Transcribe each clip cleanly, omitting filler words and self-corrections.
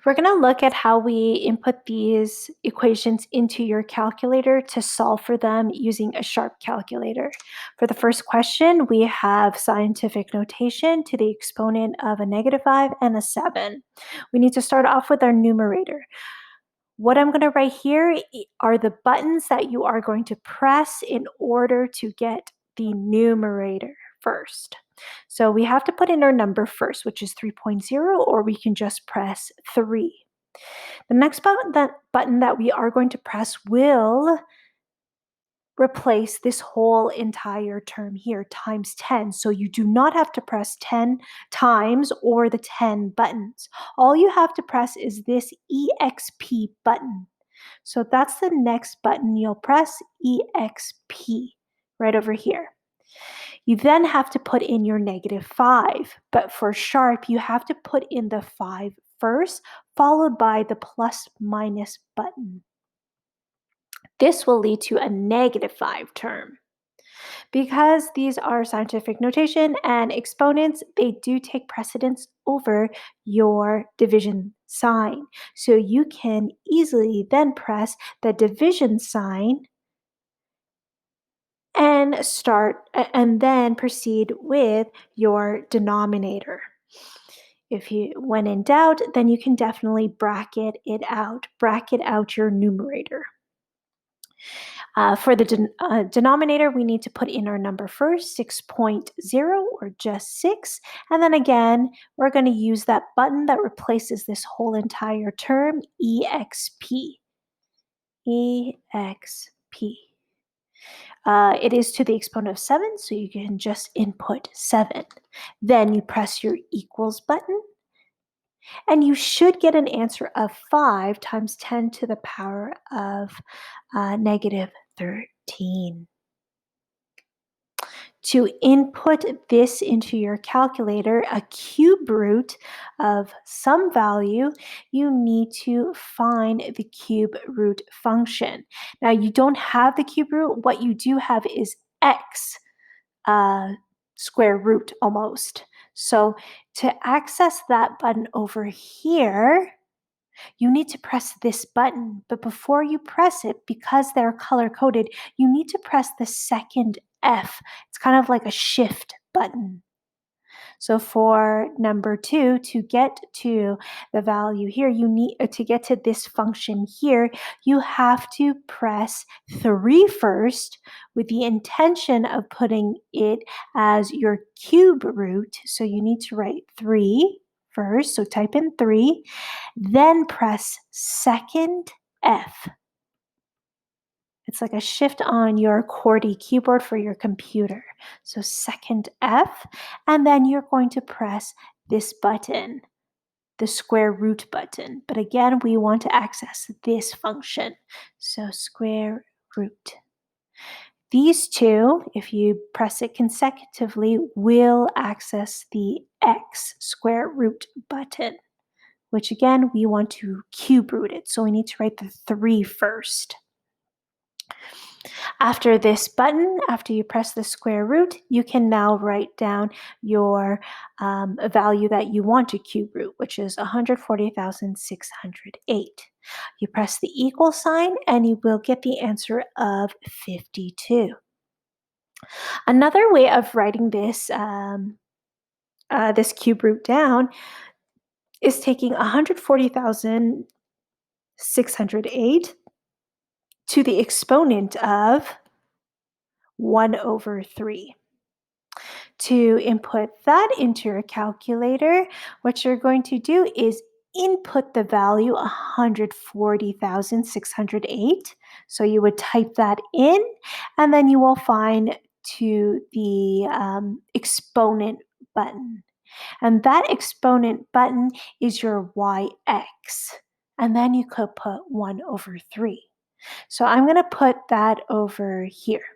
We're going to look at how we input these equations into your calculator to solve for them using a sharp calculator. For the first question, we have scientific notation to the exponent of a -5 and a 7. We need to start off with our numerator. What I'm going to write here are the buttons that you are going to press in order to get the numerator first. So we have to put in our number first, which is 3.0, or we can just press 3. The next button that we are going to press will replace this whole entire term here, times 10. So you do not have to press 10 times or the 10 buttons. All you have to press is this EXP button. So that's the next button you'll press, EXP, right over here. You then have to put in your -5, but for sharp, you have to put in the 5 first, followed by the plus minus button. This will lead to a -5 term. Because these are scientific notation and exponents, they do take precedence over your division sign. So you can easily then press the division sign and then proceed with your denominator. When in doubt, then you can definitely bracket out your numerator. For the denominator, we need to put in our number first, 6.0 or just 6. And then again, we're going to use that button that replaces this whole entire term, EXP. EXP. It is to the exponent of 7, so you can just input 7. Then you press your equals button, and you should get an answer of 5 times 10 to the power of -13. To input this into your calculator, a cube root of some value, you need to find the cube root function. Now, you don't have the cube root. What you do have is x square root almost. So to access that button over here, you need to press this button. But before you press it, because they're color-coded, you need to press the second F. It's kind of like a shift button. So for number 2, to get to the value here, you need to get to this function here, you have to press 3 first with the intention of putting it as your cube root. So you need to write 3 first. So type in 3, then press second F. It's like a shift on your QWERTY keyboard for your computer. So second F, and then you're going to press this button, the square root button. But again, we want to access this function. So square root. These two, if you press it consecutively, will access the X square root button, which again, we want to cube root it. So we need to write the 3 first. After this button, after you press the square root, you can now write down your value that you want to cube root, which is 140,608. You press the equal sign and you will get the answer of 52. Another way of writing this, this cube root down is taking 140,608 to the exponent of 1/3. To input that into your calculator, what you're going to do is input the value 140,608. So you would type that in, and then you will find to the exponent button. And that exponent button is your YX. And then you could put 1/3. So I'm going to put that over here.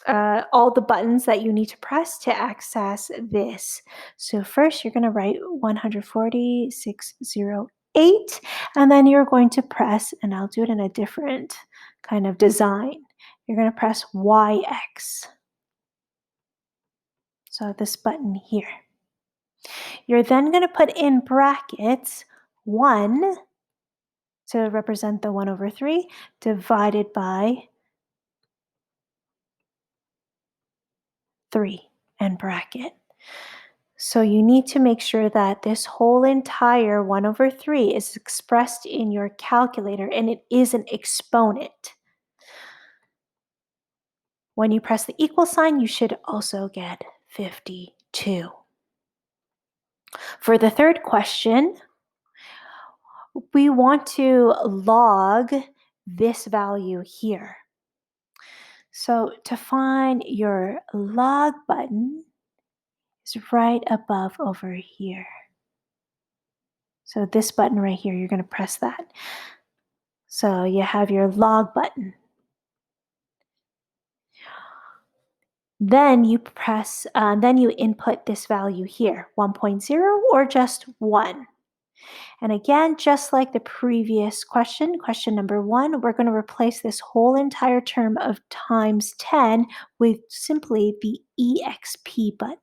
All the buttons that you need to press to access this. So first you're going to write 140,608, and then you're going to press, and I'll do it in a different kind of design. You're going to press YX. So this button here. You're then going to put in brackets 1 to represent the 1 over 3 divided by 3 and bracket. So you need to make sure that this whole entire 1 over 3 is expressed in your calculator and it is an exponent. When you press the equal sign, you should also get 52. For the third question, we want to log this value here. So to find your log button is right above over here. So this button right here, you're going to press that. So you have your log button. Then you then you input this value here, 1.0 or just 1. And again, just like the previous question number 1, we're going to replace this whole entire term of times 10 with simply the EXP button.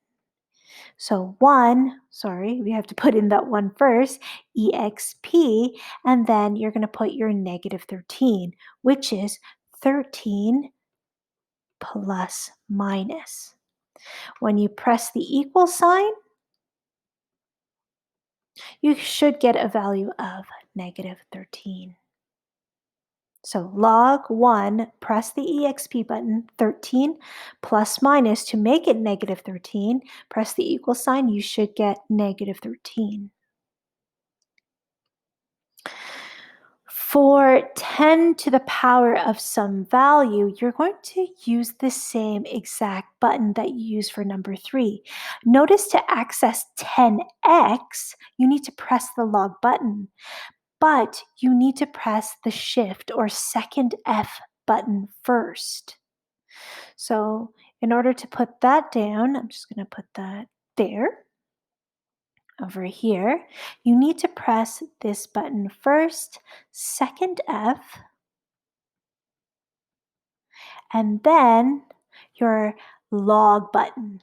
So we have to put in that 1 first, EXP, and then you're going to put your negative 13, which is 13 plus minus. When you press the equal sign, you should get a value of negative 13. So log 1, press the EXP button, 13 plus minus to make it negative 13, press the equal sign, you should get negative 13. For 10 to the power of some value, you're going to use the same exact button that you use for number 3. Notice to access 10x, you need to press the log button, but you need to press the shift or second F button first. So in order to put that down, I'm just going to put that there. Over here, you need to press this button first, second F, and then your log button.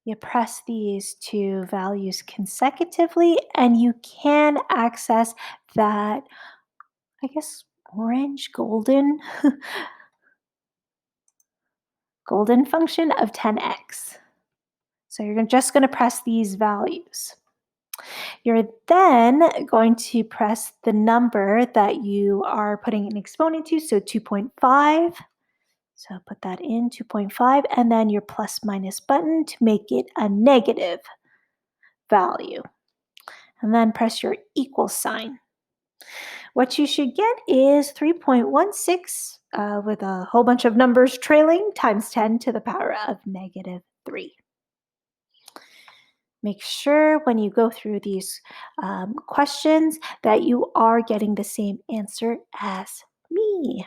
You press these two values consecutively, and you can access that, I guess, orange, golden function of 10x. So you're just going to press these values. You're then going to press the number that you are putting an exponent to, so 2.5. So put that in, 2.5, and then your plus minus button to make it a negative value. And then press your equal sign. What you should get is 3.16 with a whole bunch of numbers trailing times 10 to the power of negative 3. Make sure when you go through these questions that you are getting the same answer as me.